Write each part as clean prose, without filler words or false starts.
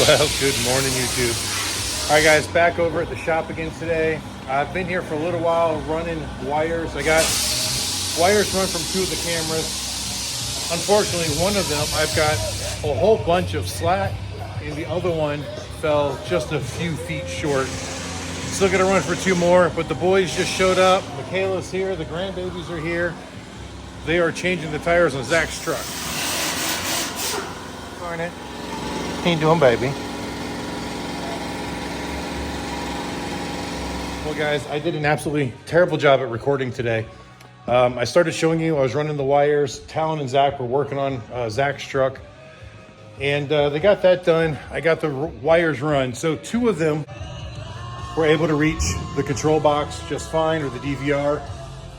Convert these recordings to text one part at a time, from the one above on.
Well, good morning, YouTube. All right, guys, back over at the shop again today. I've been here for a little while running wires. I got wires run from two of the cameras. Unfortunately, one of them, I've got a whole bunch of slack, and the other one fell just a few feet short. Still gonna run for two more, but the boys just showed up. Michaela's here, the grandbabies are here. They are changing the tires on Zach's truck. Darn it. How you doing, baby? Well, guys, I did an absolutely terrible job at recording today. I started showing you, I was running the wires. Talon and Zach were working on Zach's truck, and they got that done. I got the wires run. So two of them were able to reach the control box just fine, or the DVR.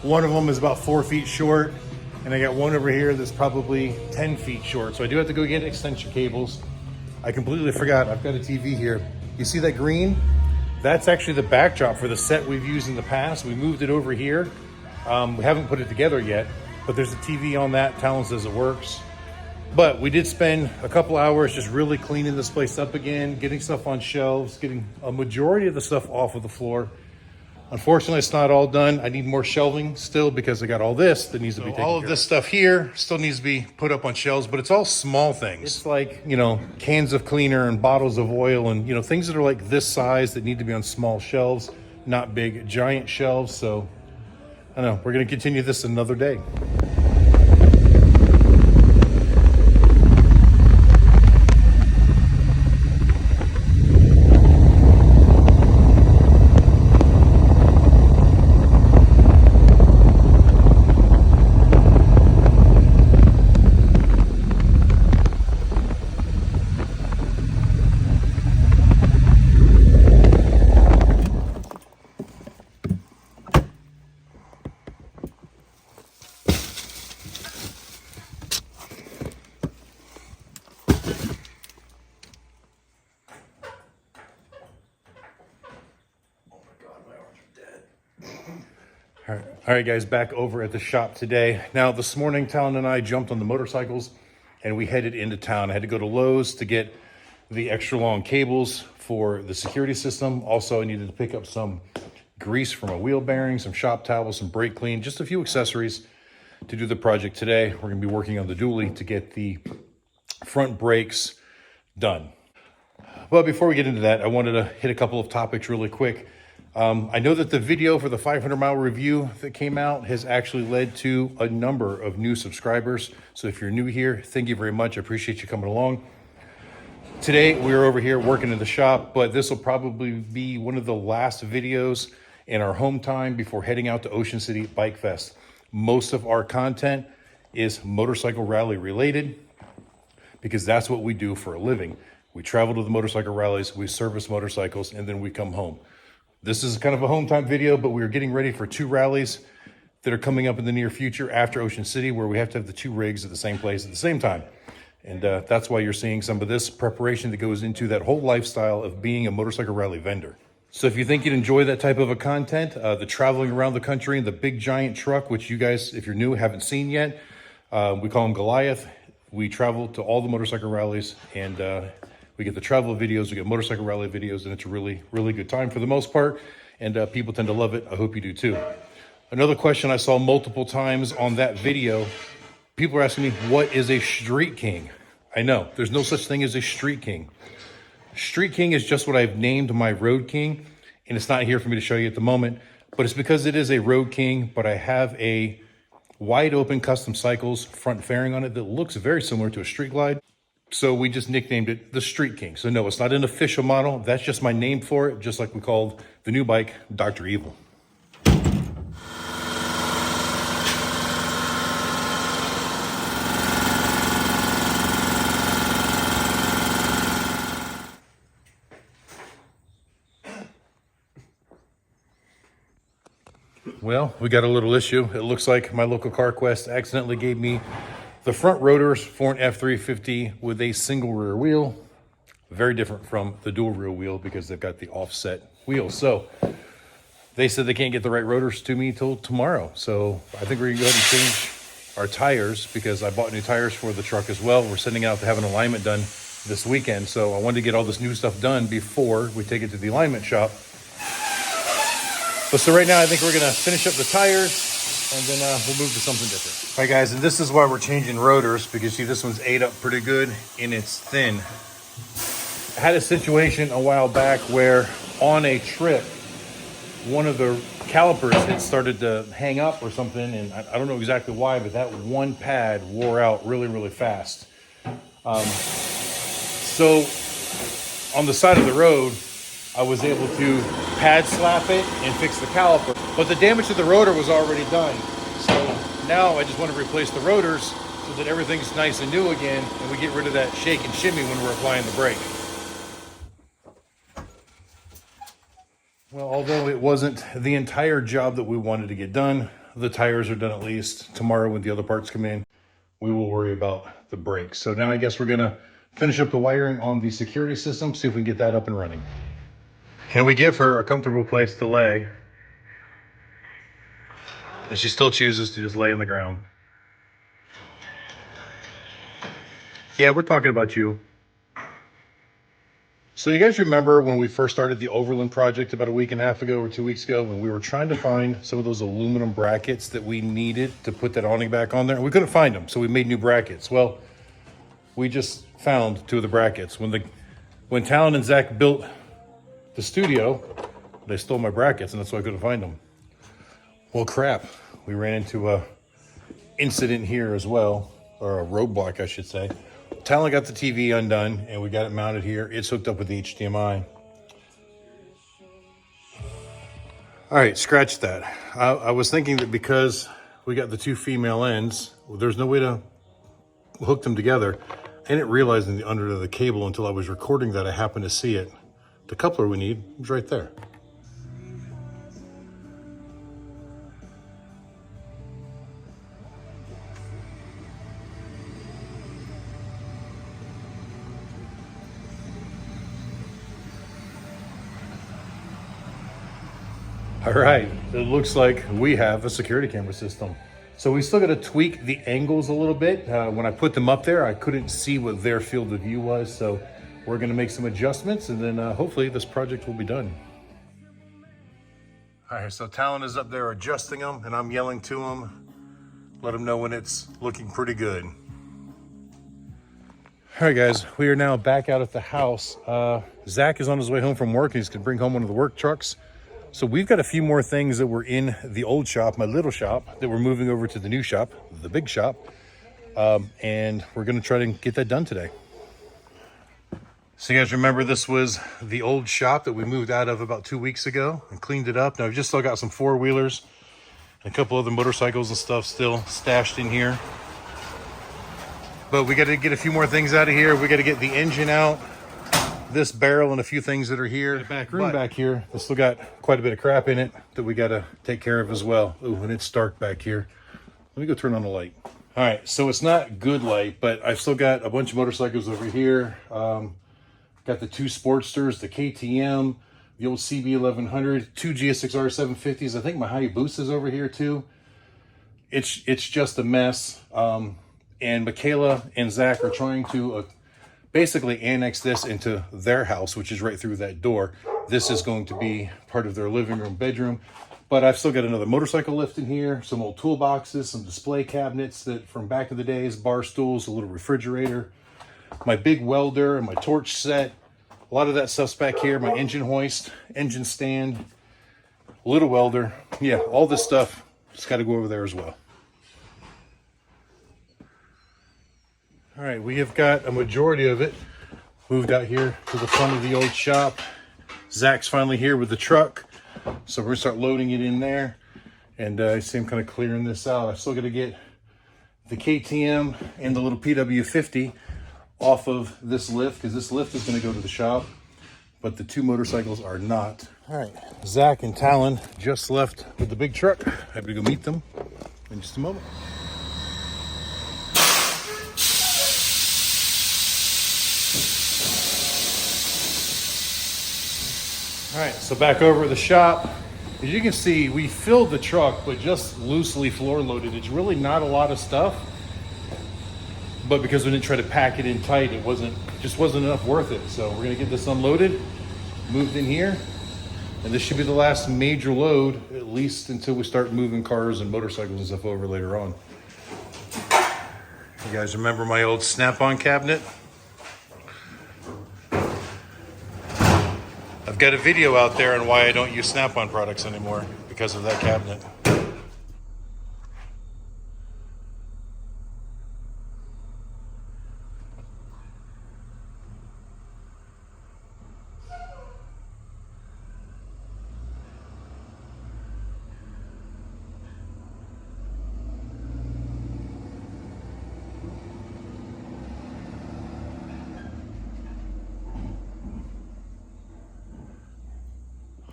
One of them is about 4 feet short, and I got one over here that's probably 10 feet short. So I do have to go get extension cables. I completely forgot, I've got a TV here. You see that green? That's actually the backdrop for the set we've used in the past. We moved it over here. We haven't put it together yet, but there's a TV on that. Talon says it works. But we did spend a couple hours just really cleaning this place up again, getting stuff on shelves, getting a majority of the stuff off of the floor. Unfortunately, it's not all done. I need more shelving still because I got all this that needs to be taken care of. All of this stuff here still needs to be put up on shelves, but it's all small things. It's like, you know, cans of cleaner and bottles of oil and, you know, things that are like this size that need to be on small shelves, not big, giant shelves. So, I don't know, we're going to continue this another day. All right, guys, back over at the shop today. Now, this morning, Talon and I jumped on the motorcycles and we headed into town. I had to go to Lowe's to get the extra long cables for the security system. Also, I needed to pick up some grease from a wheel bearing, some shop towels, some brake clean, just a few accessories to do the project today. We're gonna be working on the Dooley to get the front brakes done. But before we get into that, I wanted to hit a couple of topics really quick. I know that the video for the 500-mile review that came out has actually led to a number of new subscribers. So if you're new here, thank you very much. I appreciate you coming along. Today, we're over here working in the shop, but this will probably be one of the last videos in our home time before heading out to Ocean City Bike Fest. Most of our content is motorcycle rally related because that's what we do for a living. We travel to the motorcycle rallies, we service motorcycles, and then we come home. This is kind of a home time video, but we're getting ready for two rallies that are coming up in the near future after Ocean City, where we have to have the two rigs at the same place at the same time. And that's why you're seeing some of this preparation that goes into that whole lifestyle of being a motorcycle rally vendor. So if you think you'd enjoy that type of a content, the traveling around the country in the big giant truck, which you guys, if you're new, haven't seen yet, we call him Goliath. We travel to all the motorcycle rallies and we get the travel videos, we get motorcycle rally videos, and it's a really, really good time for the most part, and people tend to love it. I hope you do too. Another question I saw multiple times on that video, people are asking me, what is a street king? I know, there's no such thing as a street king. Street king is just what I've named my road king, and it's not here for me to show you at the moment, but it's because it is a road king, but I have a wide open custom cycles front fairing on it that looks very similar to a street glide. So we just nicknamed it the Street King. So no, it's not an official model. That's just my name for it, just like we called the new bike Dr. Evil. Well, we got a little issue. It looks like my local CarQuest accidentally gave me the front rotors for an F350 with a single rear wheel. Very different from the dual rear wheel because they've got the offset wheels. So they said they can't get the right rotors to me till tomorrow. So I think we're gonna go ahead and change our tires because I bought new tires for the truck as well. We're sending out to have an alignment done this weekend. So I wanted to get all this new stuff done before we take it to the alignment shop. But so right now, I think we're gonna finish up the tires and then we'll move to something different. All right, guys, and this is why we're changing rotors, because see, this one's ate up pretty good and it's thin. I had a situation a while back where on a trip, one of the calipers had started to hang up or something, and I don't know exactly why, but that one pad wore out really, really fast. So on the side of the road, I was able to pad slap it and fix the caliper, but the damage to the rotor was already done. So now I just want to replace the rotors so that everything's nice and new again, and we get rid of that shake and shimmy when we're applying the brake. Well, although it wasn't the entire job that we wanted to get done, the tires are done at least. Tomorrow when the other parts come in, we will worry about the brakes. So now I guess we're gonna finish up the wiring on the security system, see if we can get that up and running. And we give her a comfortable place to lay. And she still chooses to just lay on the ground. Yeah, we're talking about you. So you guys remember when we first started the Overland project about a week and a half ago or 2 weeks ago, when we were trying to find some of those aluminum brackets that we needed to put that awning back on there? We couldn't find them, so we made new brackets. Well, we just found 2 of the brackets. When Talon and Zach built the studio, they stole my brackets, and that's why I couldn't find them. Well, crap. We ran into a incident here as well, or a roadblock, I should say. Talon got the TV undone, and we got it mounted here. It's hooked up with the HDMI. All right, scratch that. I was thinking that because we got the 2 female ends, well, there's no way to hook them together. I didn't realize in the under of the cable until I was recording that I happened to see it. The coupler we need is right there. All right, it looks like we have a security camera system. So we still got to tweak the angles a little bit. When I put them up there, I couldn't see what their field of view was. So we're going to make some adjustments, and then hopefully this project will be done. All right, so Talon is up there adjusting them, and I'm yelling to him, let him know when it's looking pretty good. All right, guys, we are now back out at the house. Zach is on his way home from work. He's going to bring home one of the work trucks. So we've got a few more things that were in the old shop, my little shop, that we're moving over to the new shop, the big shop. And we're going to try to get that done today. So you guys remember this was the old shop that we moved out of about 2 weeks ago and cleaned it up. Now I've just still got some 4-wheelers and a couple other motorcycles and stuff still stashed in here. But we got to get a few more things out of here. We got to get the engine out, this barrel, and a few things that are here. The back room back here, it's still got quite a bit of crap in it that we got to take care of as well. Ooh, and it's dark back here. Let me go turn on the light. All right, so it's not good light, but I've still got a bunch of motorcycles over here. Got the 2 Sportsters, the KTM, the old CB 1100, 2 GSX-R 750s. I think my Hayabusa's over here too. It's just a mess. And Michaela and Zach are trying to basically annex this into their house, which is right through that door. This is going to be part of their living room, bedroom. But I've still got another motorcycle lift in here, some old toolboxes, some display cabinets that from back in the days, bar stools, a little refrigerator, my big welder and my torch set. A lot of that stuff's back here, my engine hoist, engine stand, little welder. Yeah, all this stuff just got to go over there as well. All right, we have got a majority of it moved out here to the front of the old shop. Zach's finally here with the truck, so we're gonna start loading it in there. And I see him kind of clearing this out. I still got to get the KTM and the little PW50 off of this lift, because this lift is going to go to the shop, but the 2 motorcycles are not. All right, Zach and Talon just left with the big truck. Happy to go meet them in just a moment. All right, so back over at the shop. As you can see, we filled the truck, but just loosely floor loaded. It's really not a lot of stuff. but because we didn't try to pack it in tight, it just wasn't enough worth it. So we're gonna get this unloaded, moved in here, and this should be the last major load, at least until we start moving cars and motorcycles and stuff over later on. You guys remember my old Snap-on cabinet? I've got a video out there on why I don't use Snap-on products anymore because of that cabinet.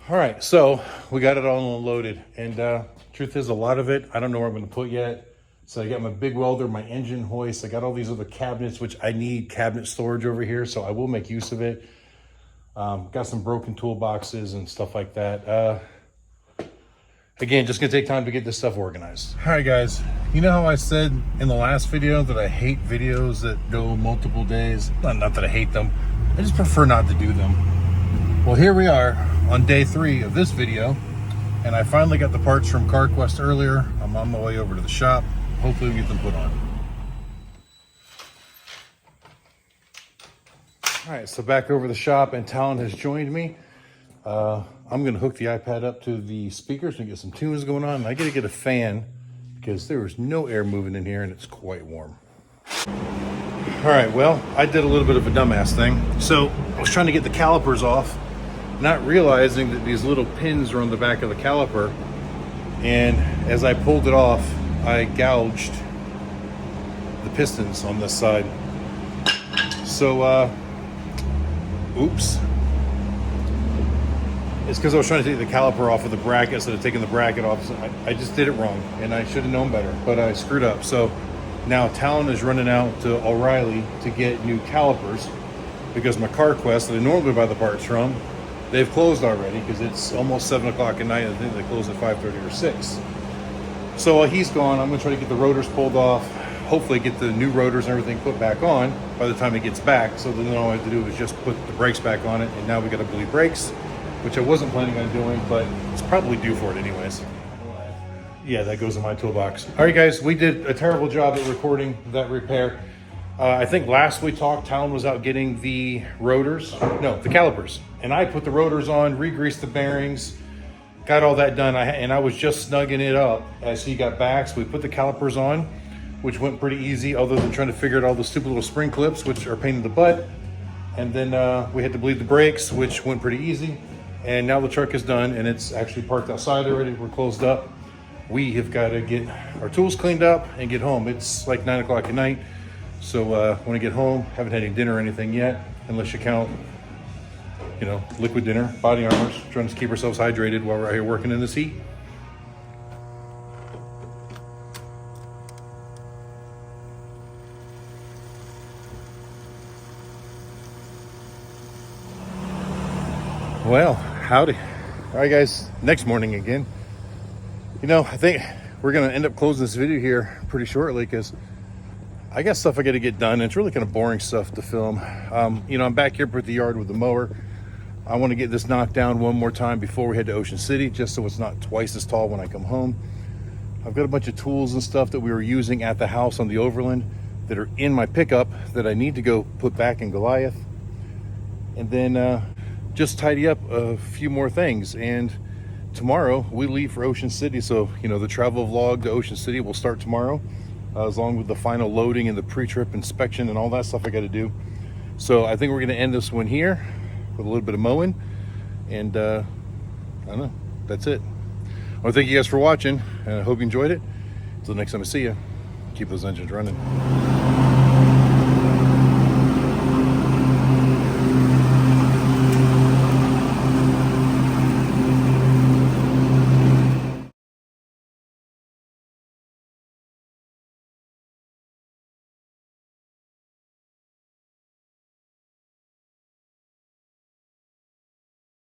All right, so we got it all unloaded, and truth is, a lot of it I don't know where I'm going to put yet. So I got my big welder, my engine hoist, I got all these other cabinets, which I need cabinet storage over here, so I will make use of it. Got some broken toolboxes and stuff like that. Again, just gonna take time to get this stuff organized. All right, guys, you know how I said in the last video that I hate videos that go multiple days? Not that I hate them, I just prefer not to do them. Well, here we are on day 3 of this video, and I finally got the parts from CarQuest earlier. I'm on my way over to the shop. Hopefully we get them put on. All right, so back over the shop, and Talon has joined me. I'm gonna hook the iPad up to the speakers and get some tunes going on. I gotta get a fan because there is no air moving in here and it's quite warm. All right, well, I did a little bit of a dumbass thing. So I was trying to get the calipers off, not realizing that these little pins are on the back of the caliper. And as I pulled it off, I gouged the pistons on this side. So, oops. It's because I was trying to take the caliper off of the bracket instead of taking the bracket off. So I just did it wrong, and I should have known better, but I screwed up. So now Talon is running out to O'Reilly to get new calipers because my CarQuest that I normally buy the parts from, they've closed already because it's almost 7 o'clock at night. I think they close at 5:30 or 6. So while he's gone, I'm gonna try to get the rotors pulled off, hopefully get the new rotors and everything put back on by the time it gets back. So then all I have to do is just put the brakes back on it, and now we got to bleed brakes, which I wasn't planning on doing, but it's probably due for it anyways. Yeah, that goes in my toolbox. All right, guys, we did a terrible job at recording that repair. I think last we talked, Talon was out getting the the calipers. And I put the rotors on, re-greased the bearings, got all that done. And I was just snugging it up as he got back. So we put the calipers on, which went pretty easy, other than trying to figure out all the stupid little spring clips, which are a pain in the butt. And then we had to bleed the brakes, which went pretty easy. And now the truck is done, and it's actually parked outside already. We're closed up. We have got to get our tools cleaned up and get home. It's like 9 o'clock at night. So when I get home, haven't had any dinner or anything yet, unless you count, liquid dinner, body armors, trying to keep ourselves hydrated while we're out here working in this heat. Well, howdy. All right, guys, next morning again. I think we're going to end up closing this video here pretty shortly because I got stuff I got to get done. And it's really kind of boring stuff to film. I'm back here at the yard with the mower. I want to get this knocked down one more time before we head to Ocean City, just so it's not twice as tall when I come home. I've got a bunch of tools and stuff that we were using at the house on the Overland that are in my pickup that I need to go put back in Goliath. And then just tidy up a few more things. And tomorrow we leave for Ocean City. So, the travel vlog to Ocean City will start tomorrow, as long with the final loading and the pre-trip inspection and all that stuff I got to do. So I think we're going to end this one here with a little bit of mowing. And I don't know, that's it. I want to thank you guys for watching, and I hope you enjoyed it. Until next time I see you, keep those engines running.